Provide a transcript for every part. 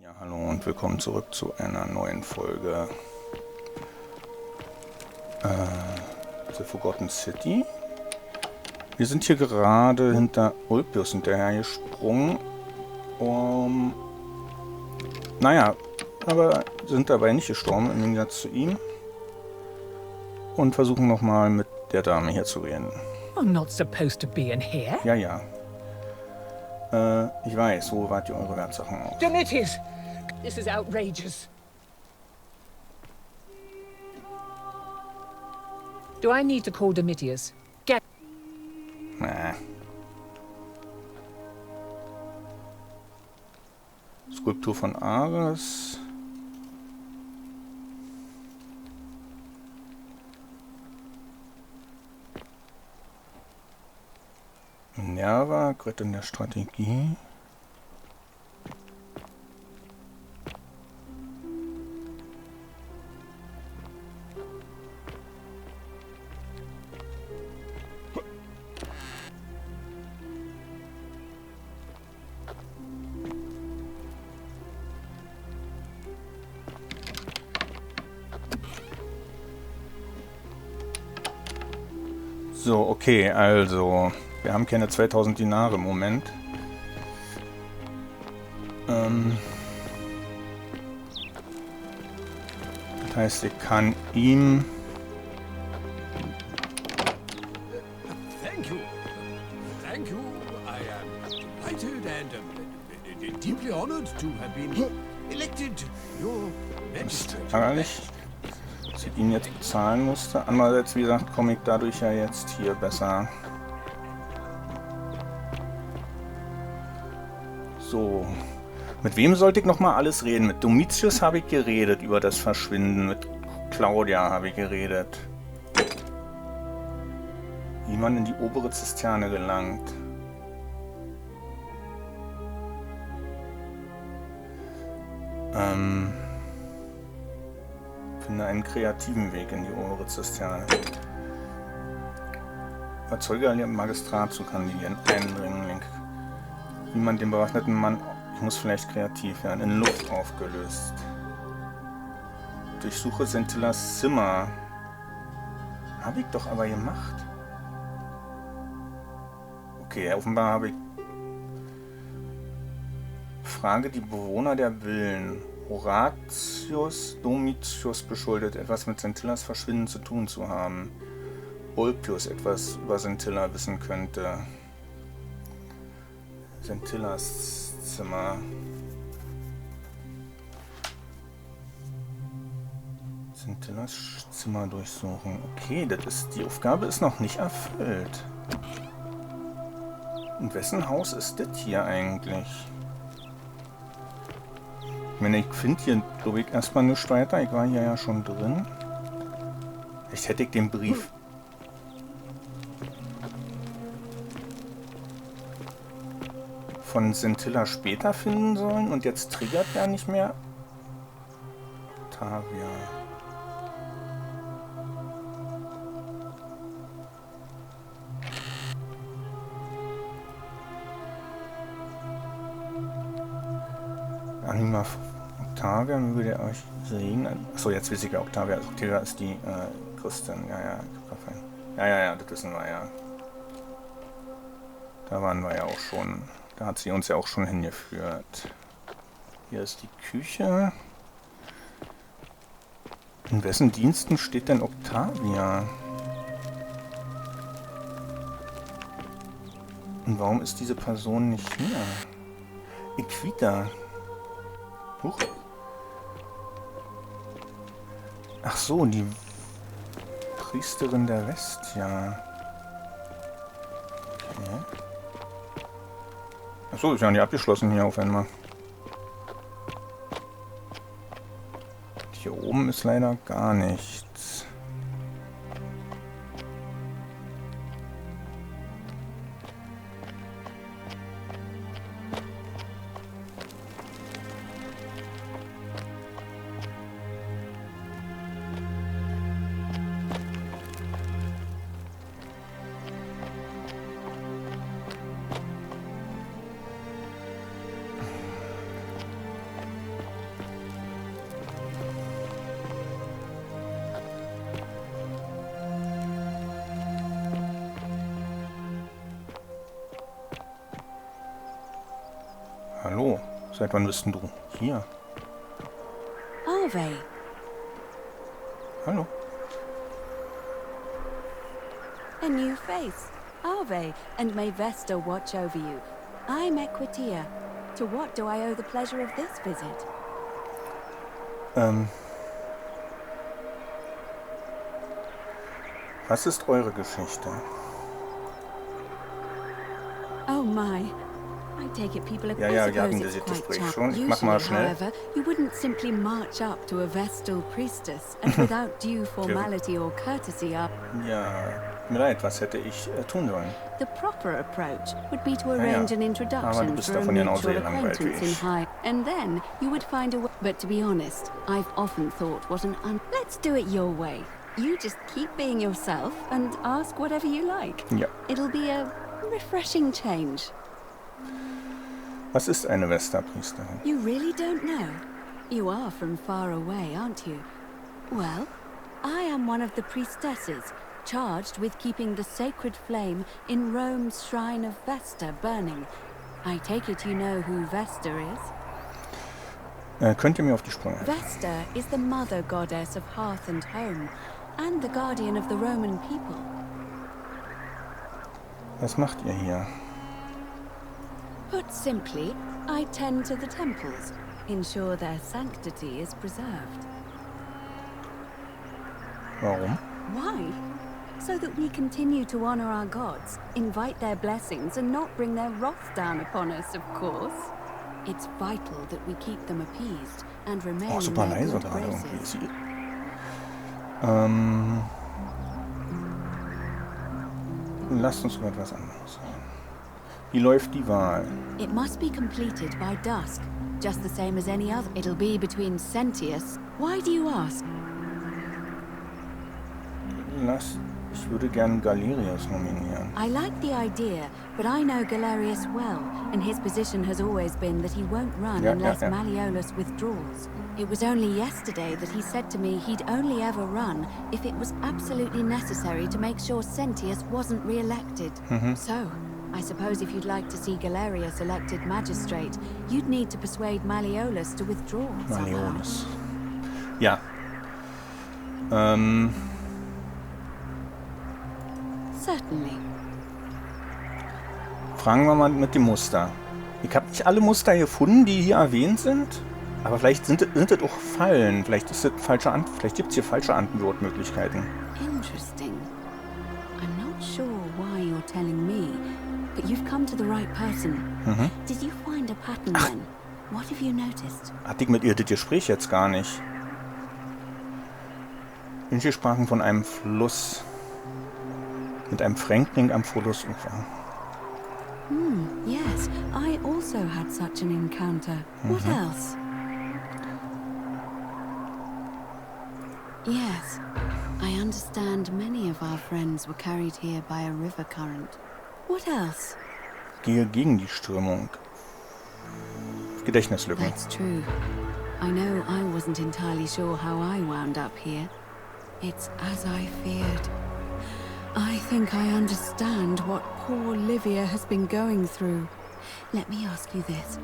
Ja, hallo und willkommen zurück zu einer neuen Folge The Forgotten City. Wir sind hier gerade hinter Ulpius hinterhergesprungen, naja, aber sind dabei nicht gestorben, im Gegensatz zu ihm. Und versuchen nochmal mit der Dame hier zu reden. I'm not supposed to be in here. Ja, ja. Ich weiß, wo wart ihr eure Wertsachen auf? Domitius! This is outrageous. Do I need to call Domitius? Get... Nee. Skulptur von Ares. Minerva, Göttin der Strategie. So, okay, also, wir haben keine 2000 Dinare im Moment. Das heißt, ich kann ihm... Thank you. Thank you. I am delighted and deeply honored to have been elected your Ist magistrate. ärgerlich, dass ich ihn jetzt bezahlen musste. Andererseits, wie gesagt, komme ich dadurch ja jetzt hier besser. So. Mit wem sollte ich nochmal alles reden? Mit Domitius habe ich geredet über das Verschwinden. Mit Claudia habe ich geredet. Wie man in die obere Zisterne gelangt. Finde einen kreativen Weg in die obere Zisterne. Überzeuge im Magistrat zu kandidieren. Eindringling. Wie man den bewaffneten Mann... Ich muss vielleicht kreativ werden. In Luft aufgelöst. Durchsuche Sentillas Zimmer. Habe ich doch aber gemacht. Okay, offenbar habe ich... Frage die Bewohner der Villen. Horatius Domitius beschuldet, etwas mit Sentillas Verschwinden zu tun zu haben. Ulpius etwas über Sentilla wissen könnte. Sentillas Zimmer. Sentillas Zimmer durchsuchen. Okay, die Aufgabe ist noch nicht erfüllt. In wessen Haus ist das hier eigentlich? Ich meine, ich finde hier, glaube ich, erstmal nichts weiter. Ich war hier ja schon drin. Vielleicht hätte ich den Brief... von Sentilla später finden sollen und jetzt triggert er nicht mehr. Octavia. Anima Octavia, möge der euch segnen. Achso, jetzt weiß ich ja, Octavia. Octavia ist die Christin. Ja, das wissen wir ja. Da waren wir ja auch schon. Da hat sie uns ja auch schon hingeführt. Hier ist die Küche. In wessen Diensten steht denn Octavia? Und warum ist diese Person nicht hier? Equita. Huch. Ach so, die Priesterin der Vestia. Okay. Achso, ist ja nicht abgeschlossen hier auf einmal. Hier oben ist leider gar nichts. Hallo, seit wann bist denn du hier? Harvey, Hallo. a new face. Harvey, and may Vesta watch over you. I'm Equitia. To what do I owe the pleasure of this visit? Was ist eure Geschichte? Oh my. I take it people are Ja, wir hatten dieses Gespräch schon. Ich mach mal schnell. However, you wouldn't simply march up to a Vestal priestess and without due formality or courtesy Ja, mir leid, was hätte ich tun sollen? The proper approach would be to arrange an Aber du introduction bist for a davon genauso mutual gelangweilt wie acquaintance in ich. high, and then you would find a way. But to be honest, I've often thought what an Let's do it your way. You just keep being yourself and ask whatever you like. Ja. It'll be a refreshing change. Was ist eine Vesta-Priesterin? You really don't know? You are from far away, aren't you? Well, I am one of the priestesses, charged with keeping the sacred flame in Rome's shrine of Vesta burning. I take it you know who Vesta is? Könnt ihr mir auf die Sprünge helfen? Vesta is the mother goddess of hearth and home, and the guardian of the Roman people. Was macht ihr hier? Put simply, I tend to the temples, ensure their sanctity is preserved. Warum? Why? So that we continue to honor our gods, invite their blessings, and not bring their wrath down upon us, of course. It's vital that we keep them appeased and remain Oh, in super their leise good gerade irgendwie. graces. Sie, lasst uns über etwas anderes reden. Wie läuft die Wahl? It must be completed by dusk, just the same as any other. It'll be between Sentius. Why do you ask? Ich würde gern Galerius nominieren. I like the idea, but I know Galerius well, and his position has always been that he won't run unless Malleolus withdraws. It was only yesterday that he said to me he'd only ever run if it was absolutely necessary to make sure Sentius wasn't re-elected. So, I suppose if you'd like to see Galerius elected magistrate, you'd need to persuade Malleolus to withdraw somehow. Malleolus. Ja. Certainly. Fragen wir mal mit dem Muster. Ich habe nicht alle Muster gefunden, die hier erwähnt sind. Aber vielleicht sind das auch Fallen. Vielleicht ist das vielleicht gibt es hier falsche Antwortmöglichkeiten. Interesting. I'm not sure why you're telling me, but you've come to the right person. Did you find a pattern then? What have you noticed? Hatte ich mit ihr das Gespräch jetzt gar nicht. Manche sprachen von einem Fluss. Mit einem Fremdling am Flussufer. Yes, I also had such an encounter. What else? Yes, I understand many of our friends were carried here by a river current. What else? Gehe gegen die Strömung. Gedächtnislücken. That's true. I know I wasn't entirely sure how I wound up here. It's as I feared. I think I understand what poor Livia has been going through. Let me ask you this.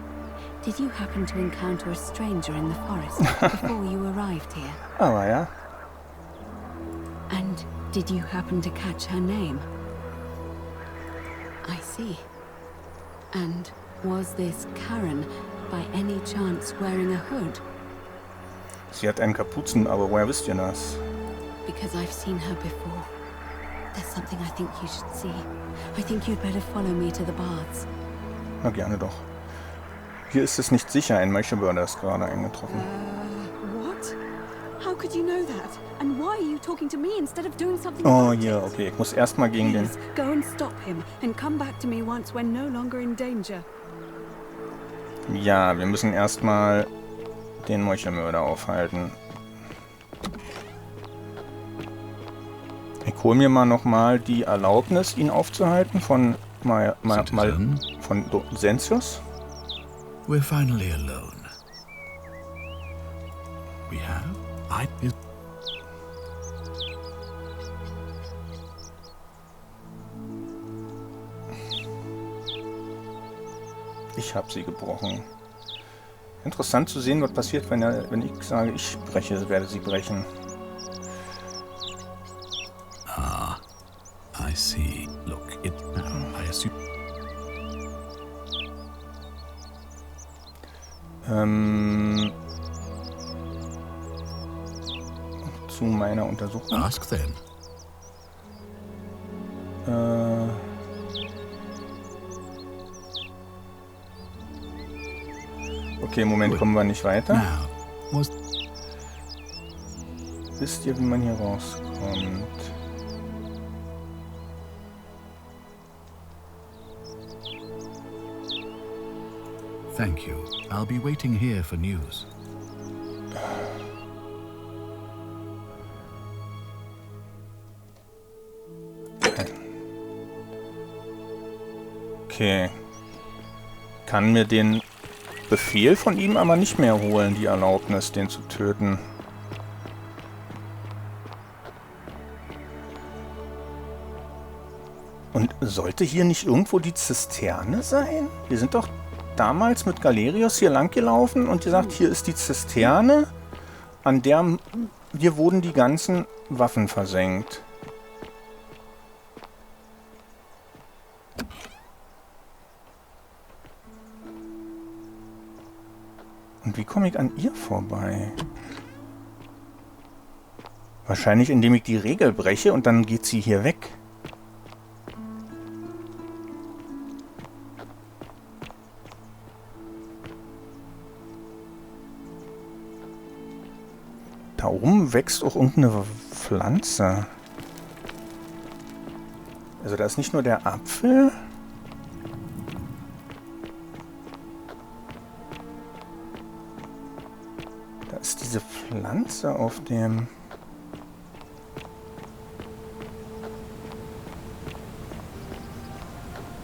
Did you happen to encounter a stranger in the forest before you arrived here? Aber ja. And did you happen to catch her name? I see. And was this Karen by any chance wearing a hood? Sie hat einen Kapuzen, aber woher wisst ihr das? Because I've seen her before. There's something I think you should see. I think you'd better follow me to the baths. Na gerne doch. Hier ist es nicht sicher, ein Mönchebörder ist gerade eingetroffen. What? How could you know that? And why are you talking to me instead of doing something Oh about ja, it? okay, ich muss erstmal gegen den... Please, go and stop him and come back to me once we're no longer in danger. Ja, wir müssen erstmal den Meuchelmörder aufhalten. Ich hole mir mal nochmal die Erlaubnis, ihn aufzuhalten von von Sentius. We're finally alone. We have? Ich habe sie gebrochen. Interessant zu sehen, was passiert, wenn ich sage, ich breche, werde sie brechen. Ah, I see. Look, I assume... Zu meiner Untersuchung. Ask then. Okay, im Moment kommen wir nicht weiter. Now, was... Wisst ihr, wie man hier rauskommt? Thank you. I'll be waiting here for news. Okay. Kann mir den Befehl von ihm aber nicht mehr holen, die Erlaubnis, den zu töten. Und sollte hier nicht irgendwo die Zisterne sein? Wir sind doch damals mit Galerius hier lang gelaufen und gesagt, hier ist die Zisterne, an der hier wurden die ganzen Waffen versenkt. Und wie komme ich an ihr vorbei? Wahrscheinlich, indem ich die Regel breche und dann geht sie hier weg. Da oben wächst auch irgendeine Pflanze. Also da ist nicht nur der Apfel. Da ist diese Pflanze auf dem...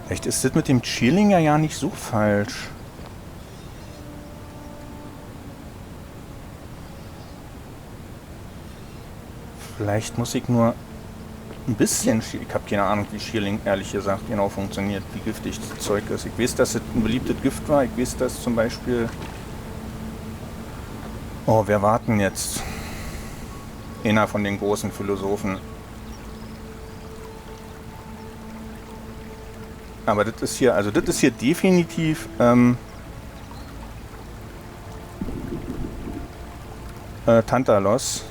Vielleicht ist das mit dem Chilling ja nicht so falsch. Vielleicht muss ich nur ein bisschen... Ich habe keine Ahnung, wie Schierling ehrlich gesagt genau funktioniert, wie giftig das Zeug ist. Ich weiß, dass es ein beliebtes Gift war. Ich weiß, dass zum Beispiel... Oh, wer warten jetzt? Einer von den großen Philosophen. Aber das ist hier, also das ist hier definitiv Tantalos.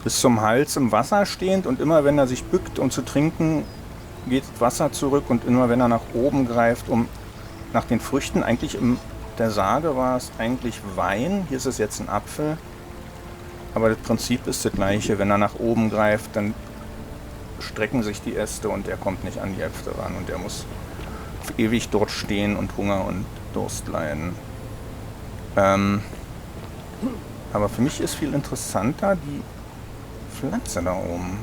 Bis zum Hals im Wasser stehend und immer wenn er sich bückt, um zu trinken, geht das Wasser zurück und immer wenn er nach oben greift, um nach den Früchten, eigentlich in der Sage war es eigentlich Wein, hier ist es jetzt ein Apfel, aber das Prinzip ist das gleiche, wenn er nach oben greift, dann strecken sich die Äste und er kommt nicht an die Äpfel ran und er muss auf ewig dort stehen und Hunger und Durst leiden. Aber für mich ist viel interessanter die Pflanze da oben.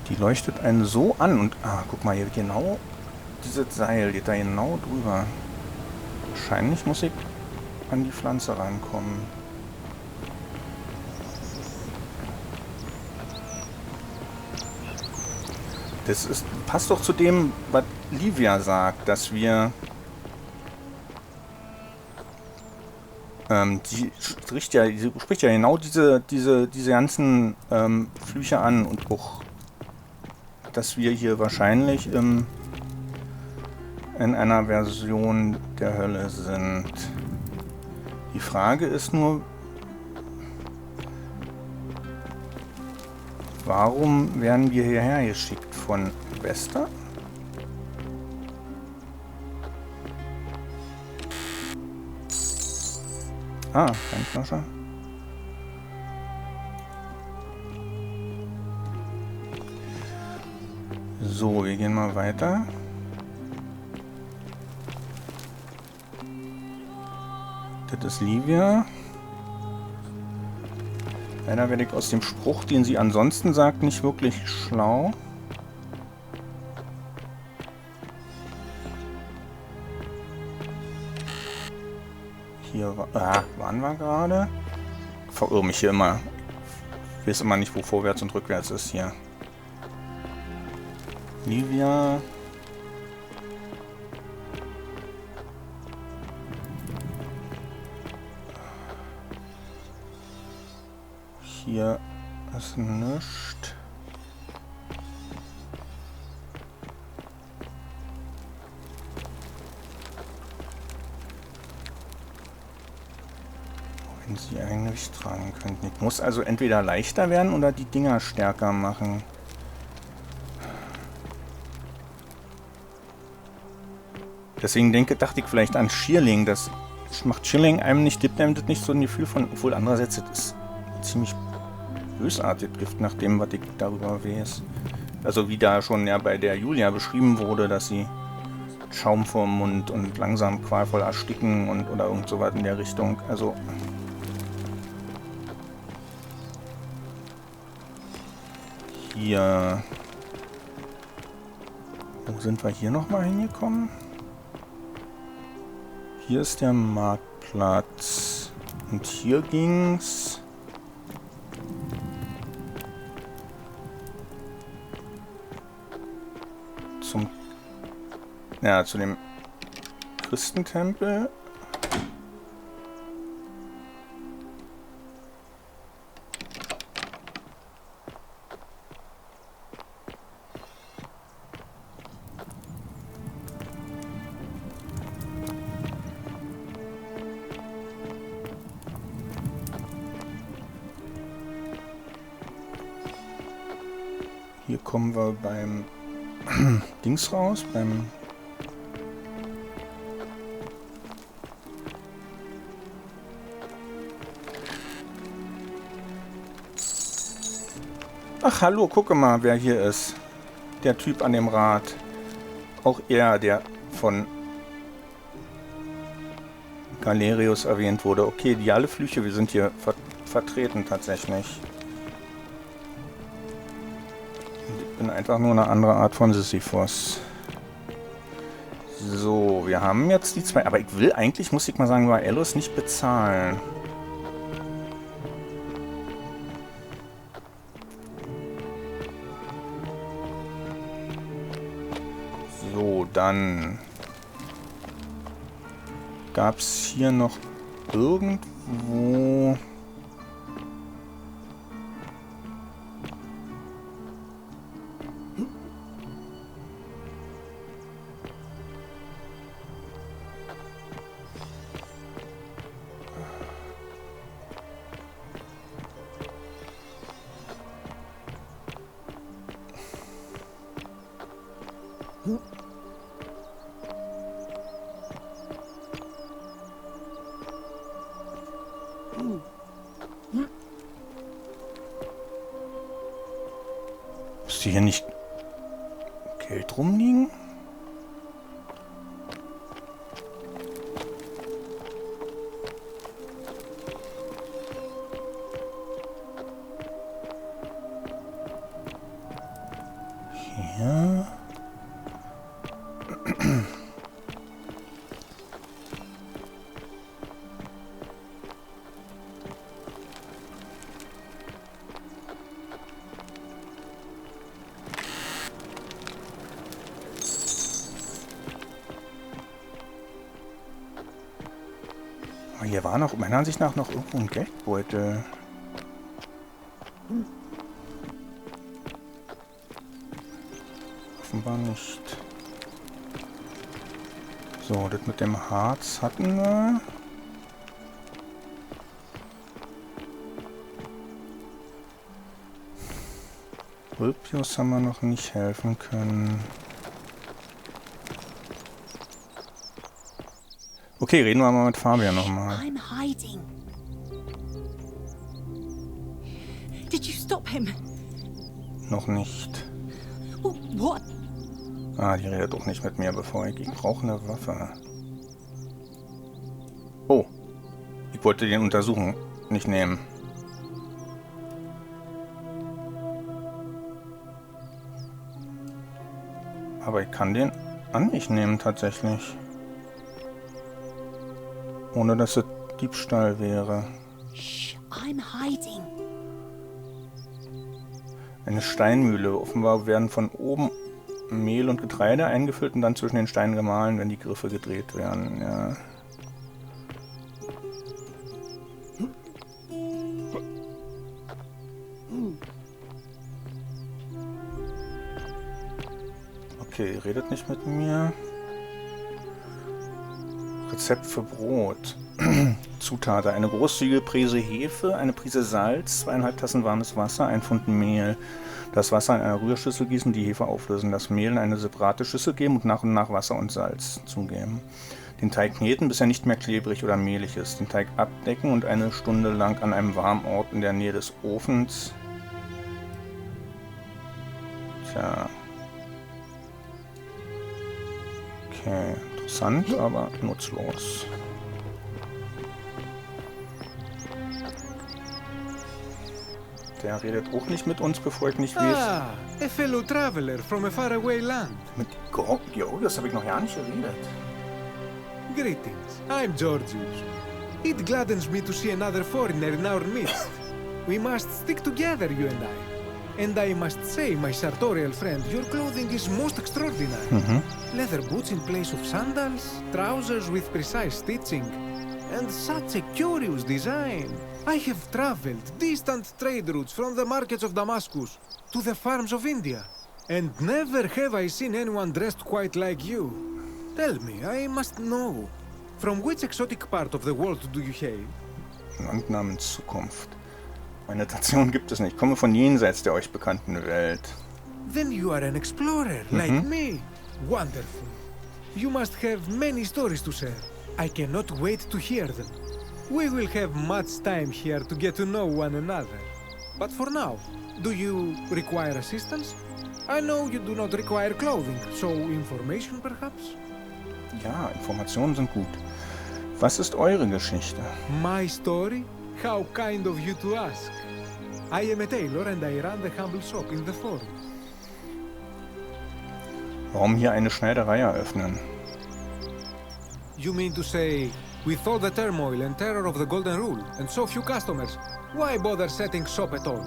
Die leuchtet einen so an und guck mal, hier genau dieses Seil geht da genau drüber. Wahrscheinlich muss ich an die Pflanze rankommen. Das passt doch zu dem, was Livia sagt, dass wir sie spricht ja genau diese ganzen Flüche an und auch, dass wir hier wahrscheinlich in einer Version der Hölle sind. Die Frage ist nur, warum werden wir hierher geschickt von Vesta? Kein Flasche. So, wir gehen mal weiter. Das ist Livia. Leider werde ich aus dem Spruch, den sie ansonsten sagt, nicht wirklich schlau. Hier waren wir gerade. Ich verirre mich hier immer. Ich weiß immer nicht, wo vorwärts und rückwärts ist hier. Livia. Hier ist nichts. Wenn sie eigentlich tragen könnten. Ich muss also entweder leichter werden oder die Dinger stärker machen. Deswegen dachte ich vielleicht an Schierling. Das macht Schierling einem nicht, gibt einem das nicht so ein Gefühl von, obwohl andererseits das ist ziemlich bösartig Gift, nach dem, was ich darüber weiß. Also wie da schon ja bei der Julia beschrieben wurde, dass sie Schaum vor dem Mund und langsam qualvoll ersticken und oder irgend so was in der Richtung. Also hier. Wo sind wir hier nochmal hingekommen? Hier ist der Marktplatz. Und hier ging's zu dem Christentempel. Hier kommen wir beim Dings raus, beim Ach, hallo, gucke mal, wer hier ist. Der Typ an dem Rad. Auch er, der von Galerius erwähnt wurde. Okay, die alle Flüche, wir sind hier vertreten tatsächlich. Und ich bin einfach nur eine andere Art von Sisyphos. So, wir haben jetzt die zwei. Aber ich will eigentlich, muss ich mal sagen, bei Elos nicht bezahlen. So, dann gab es hier noch irgendwo müsste hier nicht Geld rumliegen? Hier. Hier war noch, meiner Ansicht nach, noch irgendwo ein Geldbeutel. Offenbar nicht. So, das mit dem Harz hatten wir. Ulpius haben wir noch nicht helfen können. Okay, reden wir mal mit Fabian nochmal. I'm hiding. Did you stop him? Noch nicht. What? Ah, die redet doch nicht mit mir, bevor ich brauche eine Waffe. Oh. Ich wollte den untersuchen, nicht nehmen. Aber ich kann den an mich nehmen, tatsächlich. Ohne dass es Diebstahl wäre. Shh, I'm hiding. Eine Steinmühle. Offenbar werden von oben Mehl und Getreide eingefüllt und dann zwischen den Steinen gemahlen, wenn die Griffe gedreht werden. Ja. Okay, redet nicht mit mir. Rezept für Brot. Zutaten: eine großzügige Prise Hefe, eine Prise Salz, 2,5 Tassen warmes Wasser, 1 Pfund Mehl. Das Wasser in einer Rührschüssel gießen, die Hefe auflösen, das Mehl in eine separate Schüssel geben und nach Wasser und Salz zugeben. Den Teig kneten, bis er nicht mehr klebrig oder mehlig ist. Den Teig abdecken und 1 Stunde lang an einem warmen Ort in der Nähe des Ofens. Tja. Okay, interessant, aber nutzlos. Der redet auch nicht mit uns, bevor ich nicht weiß. Ah, a fellow traveler from a faraway land. Mit Jo, das habe ich noch gar nicht geredet. Greetings, I'm Georgius. It gladdens me to see another foreigner in our midst. We must stick together, you and I. And I must say, my sartorial friend, your clothing is most extraordinary. Leather boots in place of sandals, trousers with precise stitching, and such a curious design. I have traveled distant trade routes from the markets of Damascus to the farms of India, and never have I seen anyone dressed quite like you. Tell me, I must know, from which exotic part of the world do you hail? Land namens Zukunft. Meine Nation gibt es nicht. Ich komme von jenseits der euch bekannten Welt. Then you are an explorer, like me. Wonderful. You must have many stories to share. I cannot wait to hear them. We will have much time here to get to know one another. But for now, do you require assistance? I know you do not require clothing, so information perhaps? Ja, Informationen sind gut. Was ist eure Geschichte? My story? How kind of you to ask. I am a tailor and I run the humble shop in the forest. Warum hier eine Schneiderei eröffnen? You mean to say, with all the turmoil and terror of the Golden Rule and so few customers, why bother setting shop at all?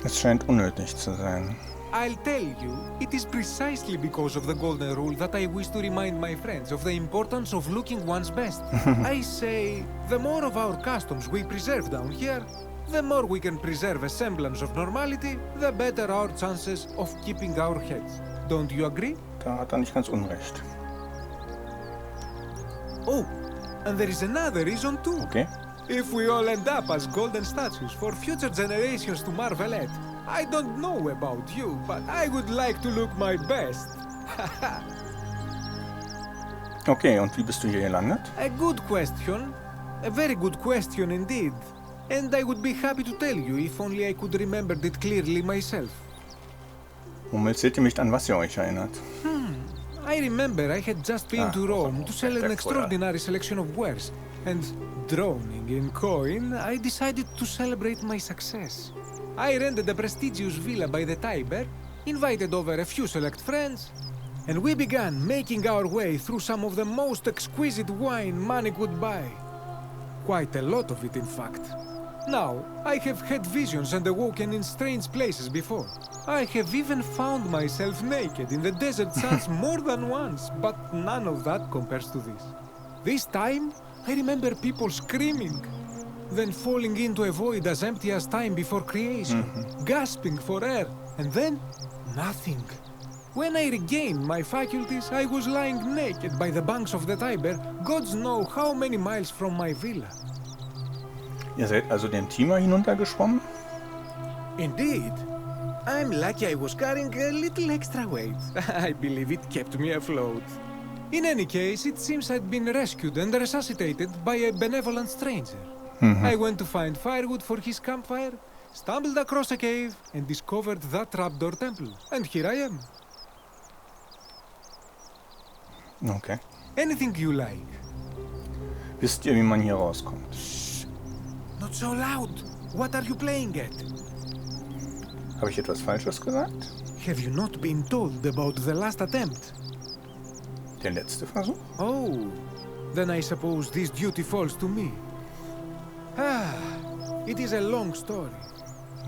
Es scheint unnötig zu sein. I'll tell you, it is precisely because of the Golden Rule that I wish to remind my friends of the importance of looking one's best. I say, the more of our customs we preserve down here, the more we can preserve a semblance of normality, the better our chances of keeping our heads. Don't you agree? Da hat er nicht ganz unrecht. Oh, and there is another reason too. Okay. If we all end up as golden statues for future generations to marvel at, I don't know about you, but I would like to look my best. Okay, und wie bist du hier gelandet? A good question. A very good question indeed. And I would be happy to tell you if only I could remember it clearly myself. Womit erzählt ihr mich an, was ihr euch erinnert? I remember I had just been to Rome to sell an extraordinary selection of wares, and drowning in coin, I decided to celebrate my success. I rented a prestigious villa by the Tiber, invited over a few select friends, and we began making our way through some of the most exquisite wine money could buy. Quite a lot of it, in fact. Now, I have had visions and awoken in strange places before. I have even found myself naked in the desert sands more than once, but none of that compares to this. This time, I remember people screaming, then falling into a void as empty as time before creation, gasping for air, and then nothing. When I regained my faculties, I was lying naked by the banks of the Tiber, gods know how many miles from my villa. Ihr seid also den Tiber hinuntergeschwommen? Indeed. I'm lucky I was carrying a little extra weight. I believe it kept me afloat. In any case, it seems I'd been rescued and resuscitated by a benevolent stranger. I went to find firewood for his campfire, stumbled across a cave, and discovered that trapdoor temple. And here I am. Okay. Anything you like. Wisst ihr, wie man hier rauskommt? Not so loud. What are you playing at? Habe ich etwas Falsches gesagt? Have you not been told about the last attempt? Der letzte Versuch? Oh, then I suppose this duty falls to me. It is a long story.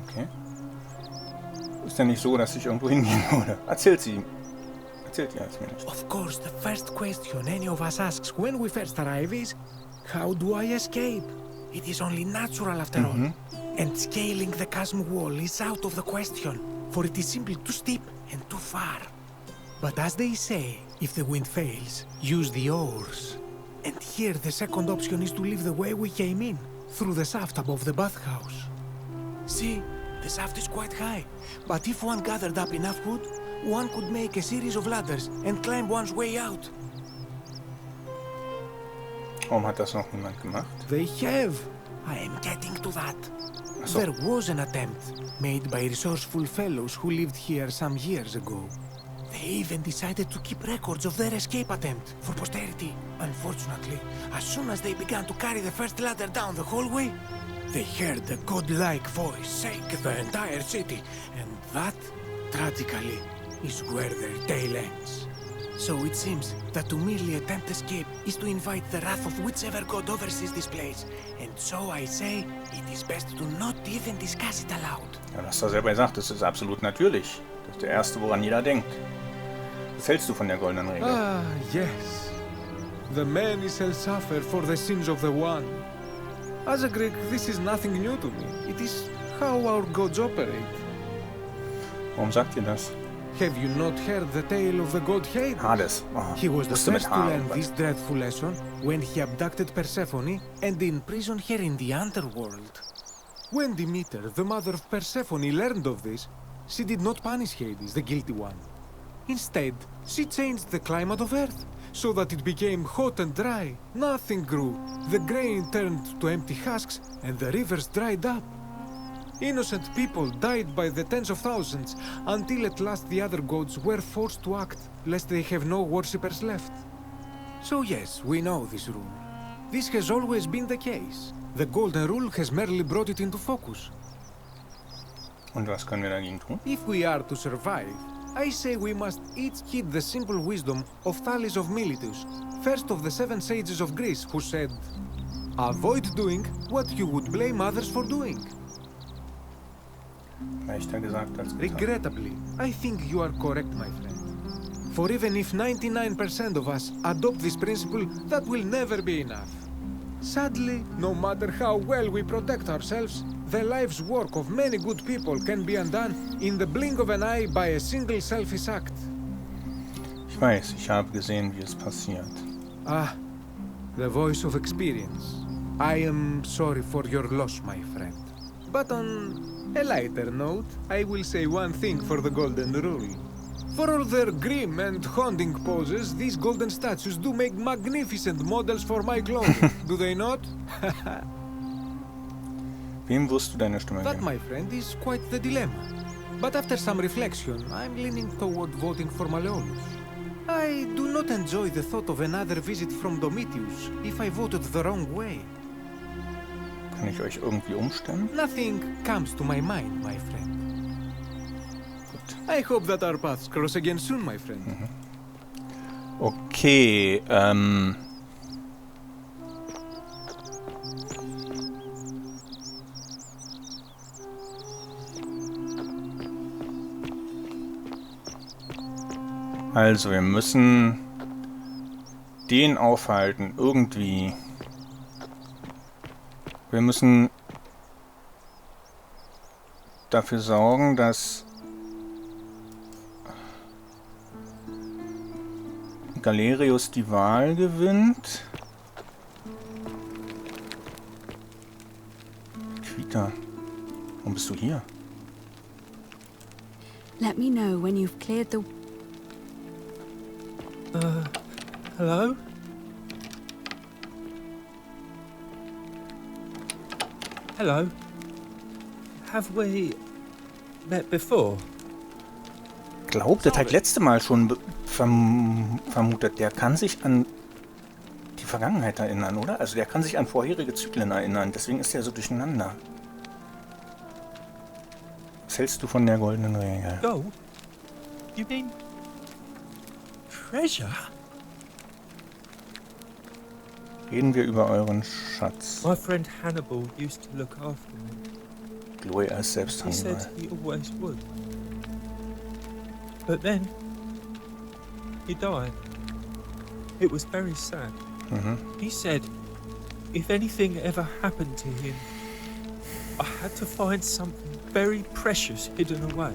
Okay. Ist ja nicht so, dass ich irgendwo hingehen würde. Erzählt ihr es mir nicht. Of course, the first question any of us asks when we first arrive is, how do I escape? It is only natural after all. And scaling the chasm wall is out of the question, for it is simply too steep and too far. But as they say, if the wind fails, use the oars. And here the second option is to leave the way we came in, through the shaft above the bathhouse. See, the shaft is quite high, but if one gathered up enough wood, one could make a series of ladders and climb one's way out. Warum hat das noch niemand gemacht? They have. I am getting to that. So. There was an attempt made by resourceful fellows who lived here some years ago. They even decided to keep records of their escape attempt for posterity. Unfortunately, as soon as they began to carry the first ladder down the hallway, they heard a godlike voice shake the entire city, and that, tragically, is where their tale ends. So it seems that to merely attempt escape is to invite the wrath of whichever god oversees this place. And so I say, it is best to not even discuss it aloud. Ja, du hast doch selber gesagt, das ist absolut natürlich. Das ist der Erste, woran jeder denkt. Was hältst du von der goldenen Regel? Ah, yes. The many shall suffer for the sins of the one. As a Greek, this is nothing new to me. It is how our gods operate. Warum sagt ihr das? Have you not heard the tale of the god Hades? Hades. Oh, He was the wusste mit first to H learn irgendwas. this dreadful lesson when he abducted Persephone and imprisoned her in the underworld. When Demeter, the mother of Persephone, learned of this, she did not punish Hades, the guilty one. Instead, she changed the climate of Earth so that it became hot and dry. Nothing grew. The grain turned to empty husks and the rivers dried up. Innocent people died by the tens of thousands until at last the other gods were forced to act, lest they have no worshippers left. So yes, we know this rule. This has always been the case. The golden rule has merely brought it into focus. Und was können wir dagegen tun? If we are to survive, I say we must each heed the simple wisdom of Thales of Miletus, first of the 7 sages of Greece, who said, avoid doing what you would blame others for doing. Leichter gesagt als getan. Regrettably, I think you are correct, my friend. For even if 99% of us adopt this principle, that will never be enough. Sadly, no matter how well we protect ourselves, the life's work of many good people can be undone in the blink of an eye by a single selfish act. Ich weiß, ich habe gesehen, wie es passiert. Ah, the voice of experience. I am sorry for your loss, my friend. But on a lighter note, I will say one thing for the golden rule. For all their grim and haunting poses, these golden statues do make magnificent models for my clothing, do they not? Wem wirst du deine Stimme That, geben? my friend, is quite the dilemma. But after some reflection, I'm leaning toward voting for Malleolus. I do not enjoy the thought of another visit from Domitius if I voted the wrong way. Kann ich euch irgendwie umstimmen? Nothing comes to my mind, my friend. Gut. I hope that our paths cross again soon, my friend. Okay, also, wir müssen den aufhalten, irgendwie. Wir müssen dafür sorgen, dass Galerius die Wahl gewinnt. Quita, warum bist du hier? Let me know when you've cleared the... Hello? Hello? Have we met before? Glaubt, das hat letzte Mal schon vermutet. Der kann sich an die Vergangenheit erinnern, oder? Also der kann sich an vorherige Zyklen erinnern. Deswegen ist er so durcheinander. Was hältst du von der goldenen Regel? Gold? You mean treasure? Reden wir über euren Schatz. My friend Hannibal used to look after me. Chloe ist selbst He said Hannibal. he always would. But then, he died. It was very sad. He said, if anything ever happened to him, I had to find something very precious hidden away.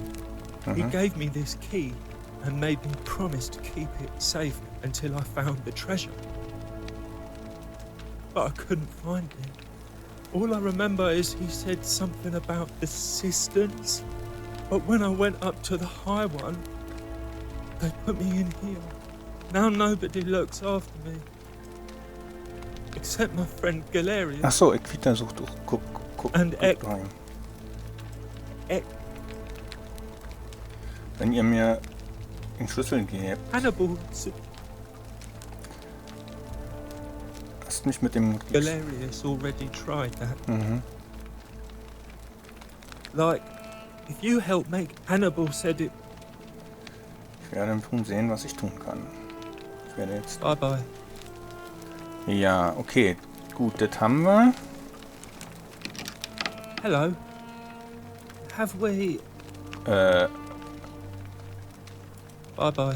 He gave me this key and made me promise to keep it safe until I found the treasure. But I couldn't find it. All I remember is he said something about the cisterns. But when I went up to the high one, they put me in here. Now nobody looks after me. Except my friend Galerius. Ach so, Equita sucht doch. Guck And rein. Wenn ihr mir den Schlüssel gebt, Hannibal lasst mich mit dem... Galerius already tried that. Like, if you help make Hannibal said it. Ich werde tun sehen, was ich tun kann. Ich werde jetzt... Bye bye. Ja, okay. Gut, das haben wir. Hello. Have we... Bye bye.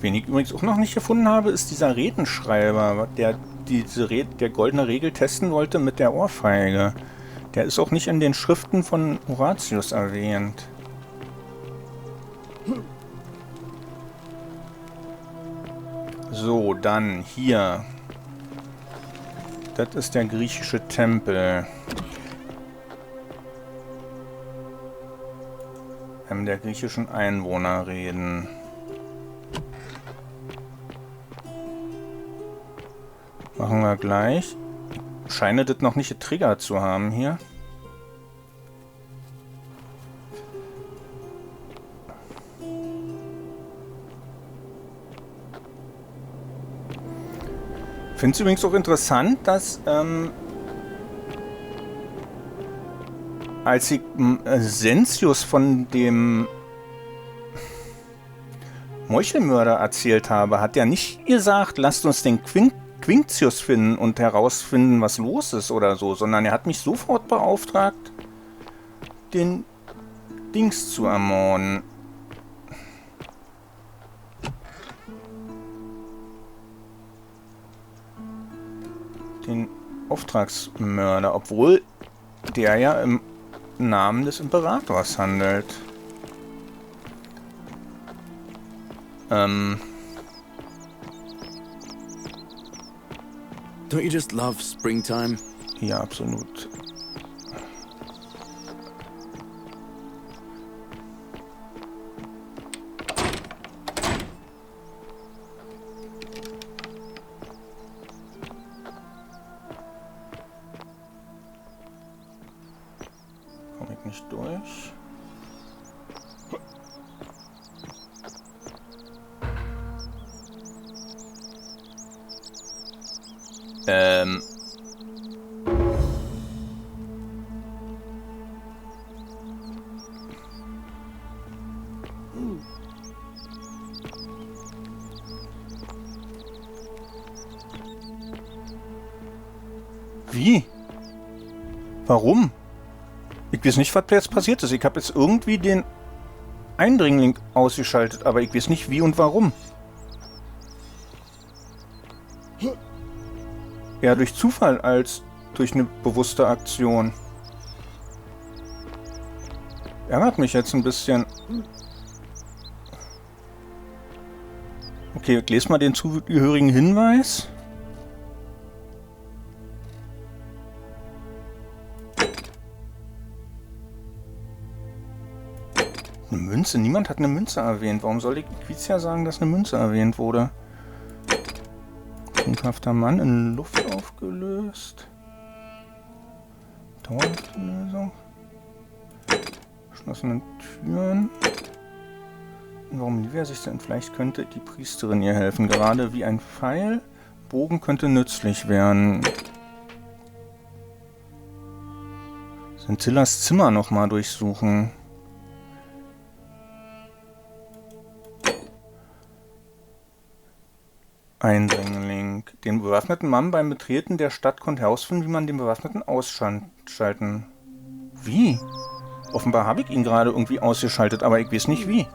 Wen ich übrigens auch noch nicht gefunden habe, ist dieser Redenschreiber, der der goldene Regel testen wollte mit der Ohrfeige. Der ist auch nicht in den Schriften von Horatius erwähnt. So, dann hier. Das ist der griechische Tempel. Der griechischen Einwohner reden. Machen wir gleich. Scheine das noch nicht getriggert zu haben hier. Ich finde es übrigens auch interessant, dass als ich Sensius von dem Meuchelmörder erzählt habe, hat er nicht gesagt, lasst uns den Quinctius finden und herausfinden, was los ist oder so, sondern er hat mich sofort beauftragt, den Dings zu ermorden. Den Auftragsmörder, obwohl der ja im Namen des Imperators handelt. Don't you just love springtime? Ja, absolut. Komme ich nicht durch. Wie? Warum? Ich weiß nicht, was jetzt passiert ist. Ich habe jetzt irgendwie den Eindringling ausgeschaltet, aber ich weiß nicht wie und warum. Eher durch Zufall als durch eine bewusste Aktion. Ärgert mich jetzt ein bisschen. Okay, ich lese mal den zugehörigen Hinweis. Eine Münze? Niemand hat eine Münze erwähnt. Warum soll die Quiz sagen, dass eine Münze erwähnt wurde? Krankhafter Mann in Luft aufgelöst. Dauerauflösung. Geschlossene Türen. Warum lief er sich denn? Vielleicht könnte die Priesterin ihr helfen. Gerade wie ein Pfeil. Bogen könnte nützlich werden. Sentillas Zimmer nochmal durchsuchen. Eindringling. Den bewaffneten Mann beim Betreten der Stadt konnte herausfinden, wie man den Bewaffneten ausschalten. Wie? Offenbar habe ich ihn gerade irgendwie ausgeschaltet, aber ich weiß nicht wie.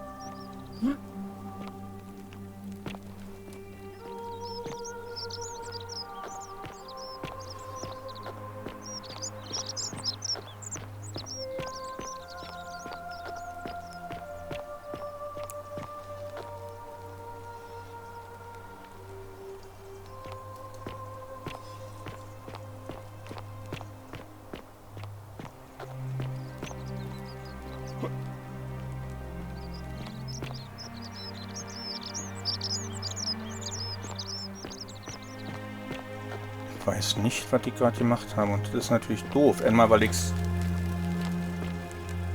Ich weiß nicht, was ich gerade gemacht habe. Und das ist natürlich doof. Einmal, weil ich es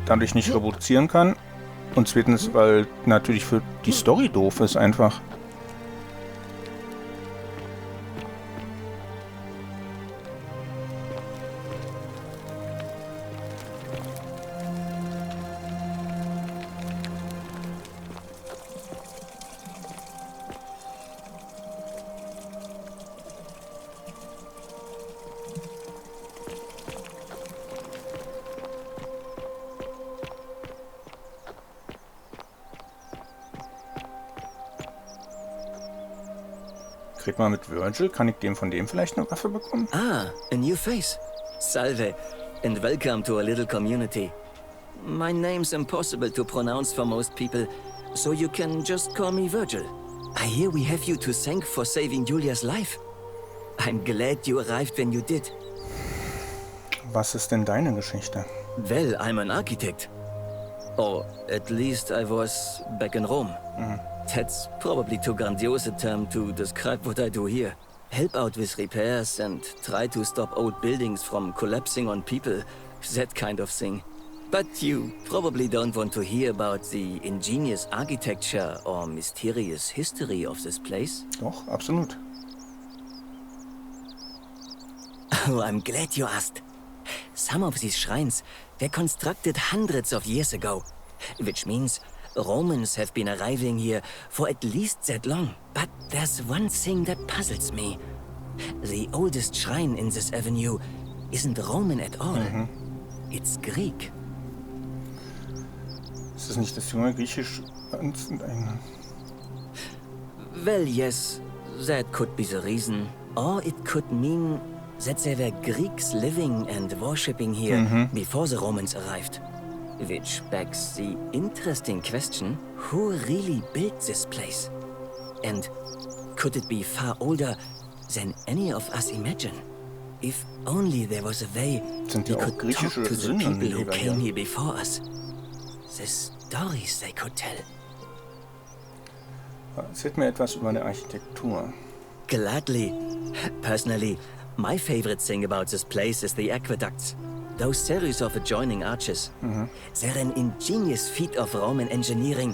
dadurch nicht reproduzieren kann. Und zweitens, weil natürlich für die Story doof ist einfach. Red mal mit Virgil. Kann ich dem von dem vielleicht eine Waffe bekommen? Ah, a new face. Salve, and welcome to a little community. My name's impossible to pronounce for most people, so you can just call me Virgil. I hear we have you to thank for saving Julia's life. I'm glad you arrived when you did. Was ist denn deine Geschichte? Well, I'm an architect. Or at least I was back in Rome. That's probably too grandiose a term to describe what I do here. Help out with repairs and try to stop old buildings from collapsing on people. That kind of thing. But you probably don't want to hear about the ingenious architecture or mysterious history of this place. Doch, absolut. Oh, I'm glad you asked. Some of these shrines were constructed hundreds of years ago, which means Romans have been arriving here for at least that long. But there's one thing that puzzles me. The oldest shrine in this avenue isn't Roman at all. It's Greek. Ist das nicht das junge Griechisch? Well, yes, that could be the reason. Or it could mean that there were Greeks living and worshipping here before the Romans arrived. Which begs the interesting question, who really built this place? And could it be far older than any of us imagine? If only there was a way we could talk to the people who came here before us. The stories they could tell. Erzählt mir etwas über eine Architektur. Gladly. Personally, my favorite thing about this place is the aqueducts. Those series of adjoining arches. They're an ingenious feat of Roman engineering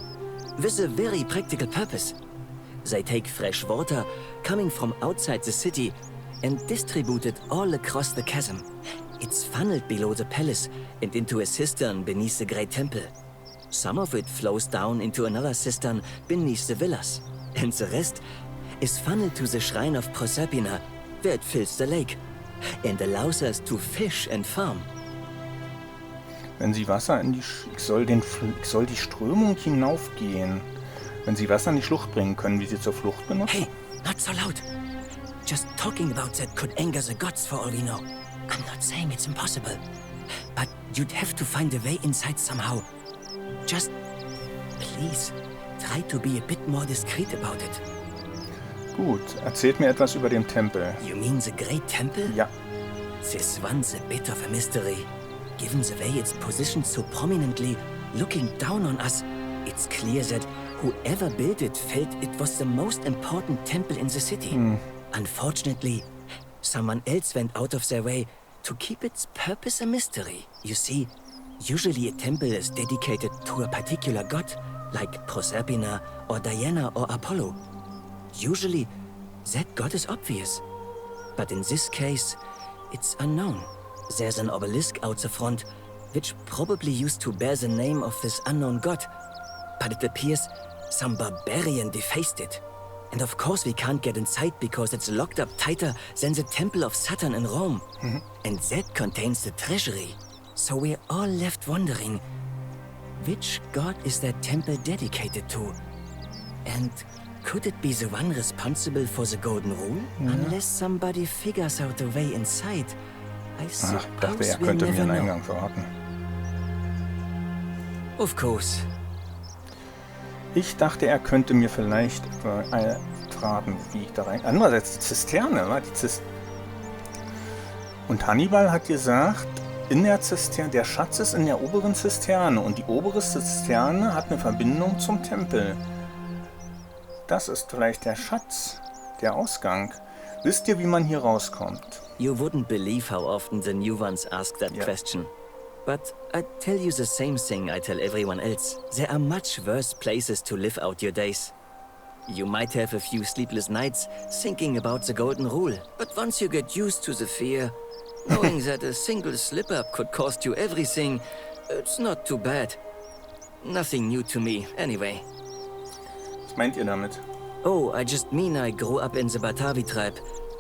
with a very practical purpose. They take fresh water coming from outside the city and distribute it all across the chasm. It's funneled below the palace and into a cistern beneath the great temple. Some of it flows down into another cistern beneath the villas. And the rest is funneled to the shrine of Proserpina, where it fills the lake and allows us to fish and farm. Wenn Sie Wasser in die ich soll die Strömung hinaufgehen. Wenn Sie Wasser in die Schlucht bringen, können wir sie zur Flucht benutzen? Hey, not so loud. Just talking about that could anger the gods for all we know. I'm not saying it's impossible, but you'd have to find a way inside somehow. Just, please, try to be a bit more discreet about it. Gut, erzählt mir etwas über den Tempel. You mean the Great Temple? Ja. This one's a bit of a mystery. Given the way it's positioned so prominently, looking down on us, it's clear that whoever built it felt it was the most important temple in the city. Unfortunately, someone else went out of their way to keep its purpose a mystery. You see, usually a temple is dedicated to a particular god, like Proserpina or Diana or Apollo. Usually, that god is obvious. But in this case, it's unknown. There's an obelisk out the front, which probably used to bear the name of this unknown god. But it appears some barbarian defaced it. And of course we can't get inside because it's locked up tighter than the Temple of Saturn in Rome. And that contains the treasury. So we're all left wondering, which god is that temple dedicated to? And could it be the one responsible for the golden rule? Unless somebody figures out a way inside. I Ach, ich dachte, er könnte mir einen Eingang verraten. Of course. Ich dachte, er könnte mir vielleicht verraten, wie ich da rein... Andererseits die Zisterne, war die Und Hannibal hat gesagt, in der Zisterne, der Schatz ist in der oberen Zisterne und die obere Zisterne hat eine Verbindung zum Tempel. Das ist vielleicht der Schatz, der Ausgang. Wisst ihr, wie man hier rauskommt? You wouldn't believe how often the new ones ask that question. But I tell you the same thing I tell everyone else. There are much worse places to live out your days. You might have a few sleepless nights thinking about the golden rule, but once you get used to the fear, knowing that a single slip-up could cost you everything, it's not too bad. Nothing new to me, anyway. Was meint ihr damit? Oh, I just mean I grew up in the Batavi tribe,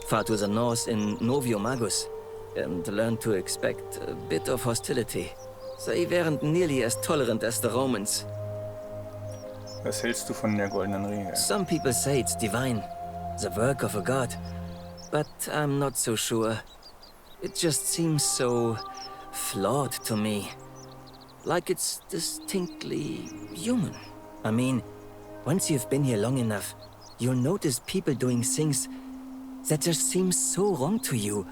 far to the north in Novio Magus, and learned to expect a bit of hostility. They weren't nearly as tolerant as the Romans. Was hältst du von der goldenen Regel? Some people say it's divine, the work of a god, but I'm not so sure. It just seems so flawed to me. Like it's distinctly human. I mean, once you've been here long enough, you'll notice people doing things that just seem so wrong to you.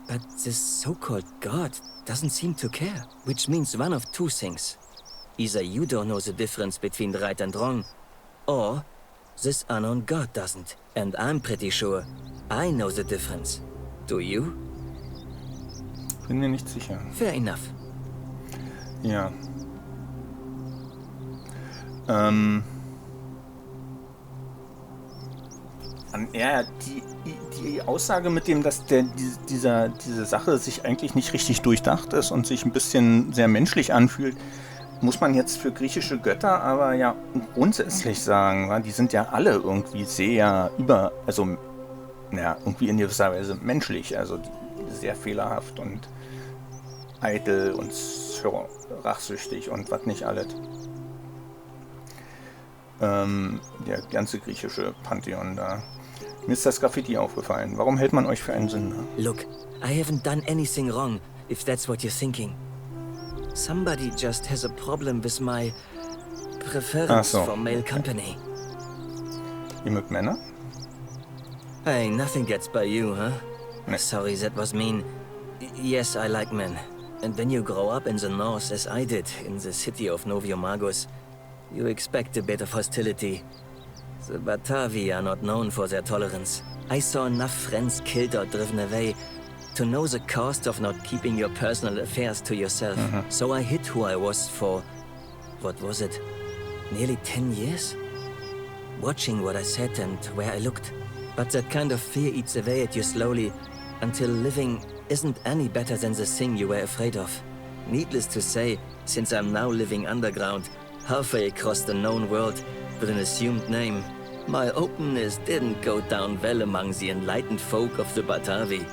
But this so-called god doesn't seem to care, which means one of two things. Either you don't know the difference between right and wrong, or this unknown god doesn't. And I'm pretty sure I know the difference. Do you? Bin mir nicht sicher. Fair enough. Ja. Die Aussage mit dem, dass diese Sache sich eigentlich nicht richtig durchdacht ist und sich ein bisschen sehr menschlich anfühlt, muss man jetzt für griechische Götter aber ja grundsätzlich sagen, wa? Die sind ja alle irgendwie sehr irgendwie in gewisser Weise menschlich, also sehr fehlerhaft und eitel und rachsüchtig und was nicht alles. Der ganze griechische Pantheon da. Mir ist das Graffiti aufgefallen. Warum hält man euch für einen Sünder? Look, I haven't done anything wrong, if that's what you're thinking. Somebody just has a problem with my preference for male company. Ihr mögt Männer? Hey, nothing gets by you, huh? Nee. Sorry, that was mean. Yes, I like men. And when you grow up in the north, as I did, in the city of Novio Magus, you expect a bit of hostility. The Batavi are not known for their tolerance. I saw enough friends killed or driven away to know the cost of not keeping your personal affairs to yourself. So I hid who I was for, what was it, nearly 10 years? Watching what I said and where I looked. But that kind of fear eats away at you slowly, until living isn't any better than the thing you were afraid of. Needless to say, since I'm now living underground, halfway across the known world, with an assumed name, my openness didn't go down well among the enlightened folk of the Batavi.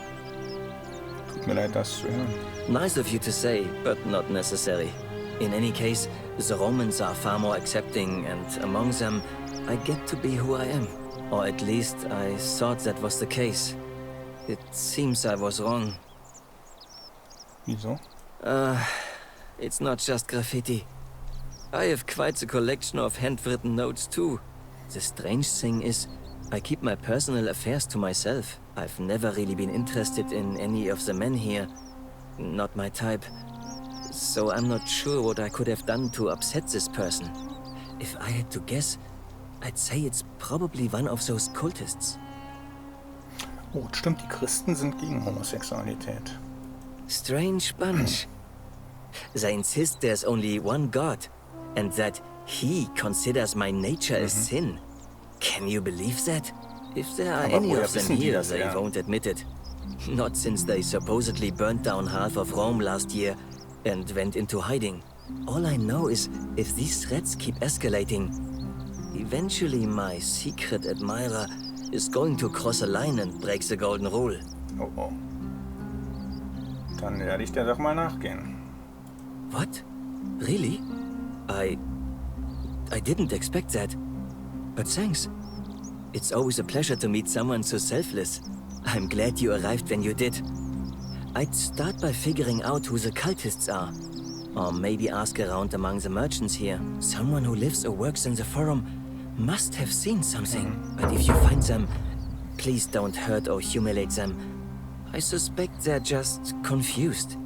Tut mir leid, das zu hören. Nice of you to say, but not necessary. In any case, the Romans are far more accepting, and among them, I get to be who I am. Or at least, I thought that was the case. It seems I was wrong. Wieso? It's not just graffiti. I have quite a collection of handwritten notes too. The strange thing is, I keep my personal affairs to myself. I've never really been interested in any of the men here. Not my type. So I'm not sure what I could have done to upset this person. If I had to guess, I'd say it's probably one of those cultists. Oh, stimmt, die Christen sind gegen Homosexualität. Strange bunch. They insist there's only one God, and that he considers my nature as sin. Can you believe that? If there are any of them here, they won't admit it. Not since they supposedly burnt down half of Rome last year and went into hiding. All I know is, if these threats keep escalating, Eventually my secret admirer is going to cross a line and break the golden rule. Oh oh. Dann werde ich der Sache mal nachgehen. What? Really? I didn't expect that. But thanks. It's always a pleasure to meet someone so selfless. I'm glad you arrived when you did. I'd start by figuring out who the cultists are. Or maybe ask around among the merchants here. Someone who lives or works in the forum must have seen something. But if you find them, please don't hurt or humiliate them. I suspect they're just confused.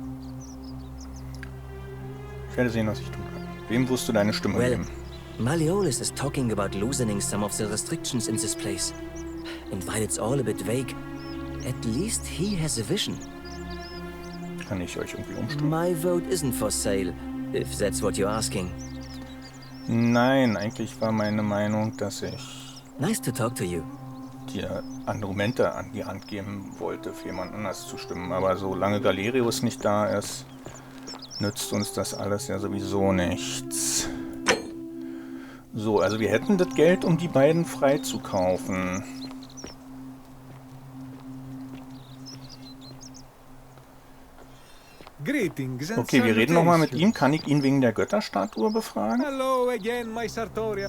Ich werde sehen, was ich tun kann. Wem wirst du deine Stimme geben? Malleolus is talking about loosening some of the restrictions in this place. And while it's all a bit vague, at least he has a vision. Kann ich euch irgendwie umstimmen? My vote isn't for sale, if that's what you're asking. Nein, eigentlich war meine Meinung, dass ich Nice to talk to you. dir Argumente an die Hand geben wollte, für jemand anders zu stimmen. Aber solange Galerius nicht da ist, nützt uns das alles ja sowieso nichts. So, also wir hätten das Geld, um die beiden freizukaufen. Greetings and Okay, wir reden nochmal mit ihm. salutations. Kann ich ihn wegen der Götterstatue befragen? Hello again, my Sartoria.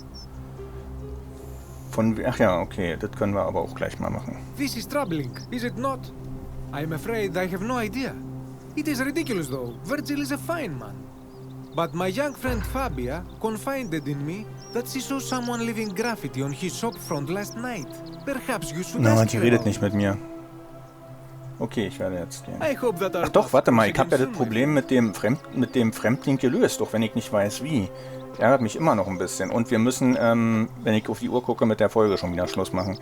Ach ja, okay, das können wir aber auch gleich mal machen. This is troubling, is it not? I'm afraid I have no idea. It is ridiculous, though. Virgil is a fine man. But my young friend Fabia confided in me that she saw someone leaving graffiti on his shop front last night. Perhaps you should Na, ask die her redet about nicht mit mir. Okay, ich werde jetzt gehen. it. I hope that our Ach doch, warte mal, ich habe ja das soon, my Problem mit dem Fremdling gelöst, auch wenn ich nicht weiß wie. Ärgert mich immer noch ein bisschen. Und wir müssen, wenn ich auf die Uhr gucke, mit der Folge schon wieder Schluss machen.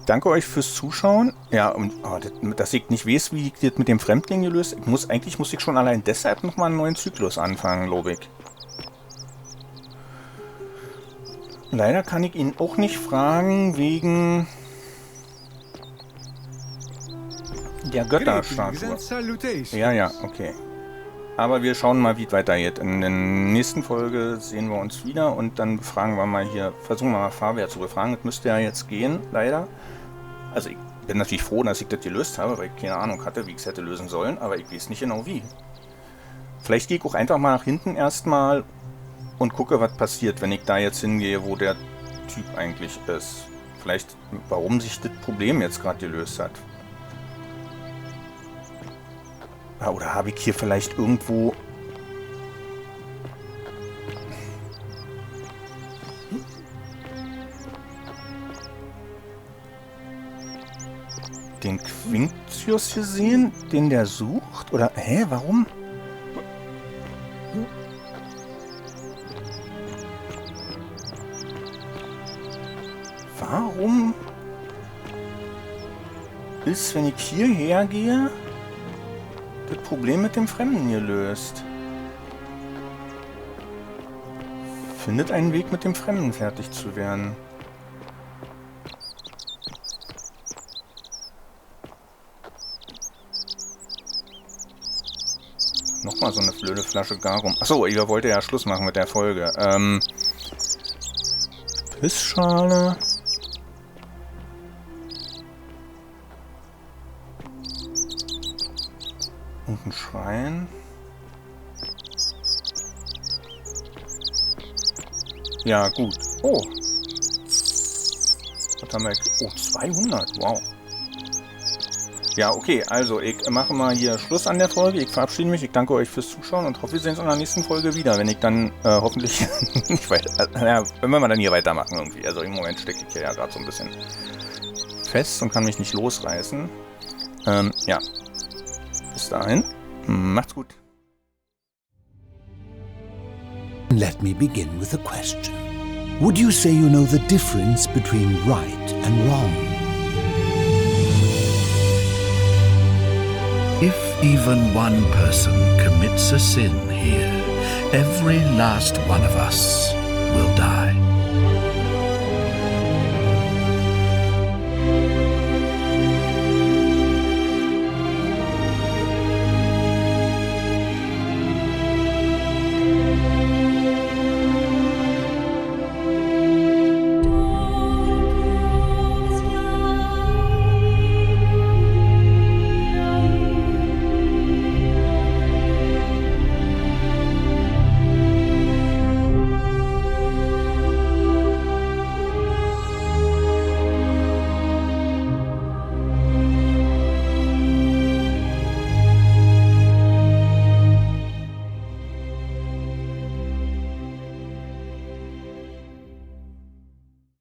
Ich danke euch fürs Zuschauen. Ja, und dass ich nicht weiß, wie ich das mit dem Fremdling gelöst. Eigentlich muss ich schon allein deshalb nochmal einen neuen Zyklus anfangen, glaube ich. Leider kann ich ihn auch nicht fragen wegen der Greetings Götterstatue. and salutations. Ja, okay. Aber wir schauen mal, wie es weitergeht. In der nächsten Folge sehen wir uns wieder und dann befragen wir mal hier, versuchen wir mal Fabia zu befragen. Das müsste ja jetzt gehen, leider. Also ich bin natürlich froh, dass ich das gelöst habe, weil ich keine Ahnung hatte, wie ich es hätte lösen sollen, aber ich weiß nicht genau wie. Vielleicht gehe ich auch einfach mal nach hinten erstmal und gucke, was passiert, wenn ich da jetzt hingehe, wo der Typ eigentlich ist. Vielleicht, warum sich das Problem jetzt gerade gelöst hat. Oder habe ich hier vielleicht irgendwo... den Quinctius gesehen, den der sucht? Oder, warum? Warum ist, wenn ich hierher gehe, das Problem mit dem Fremden gelöst? Findet einen Weg, mit dem Fremden fertig zu werden. Nochmal so eine blöde Flasche Garum. Achso, ihr wollt ja Schluss machen mit der Folge. Pissschale. Und ein Schrein. Ja, gut. Oh. Was haben wir? Oh, 200. Wow. Ja, okay. Also, ich mache mal hier Schluss an der Folge. Ich verabschiede mich. Ich danke euch fürs Zuschauen und hoffe, wir sehen uns in der nächsten Folge wieder. Wenn ich dann hoffentlich nicht weiter... wenn wir mal dann hier weitermachen irgendwie. Also, im Moment stecke ich hier ja gerade so ein bisschen fest und kann mich nicht losreißen. Ja. Bis dahin, macht's gut. Let me begin with a question. Would you say you know the difference between right and wrong? If even one person commits a sin here, every last one of us will die.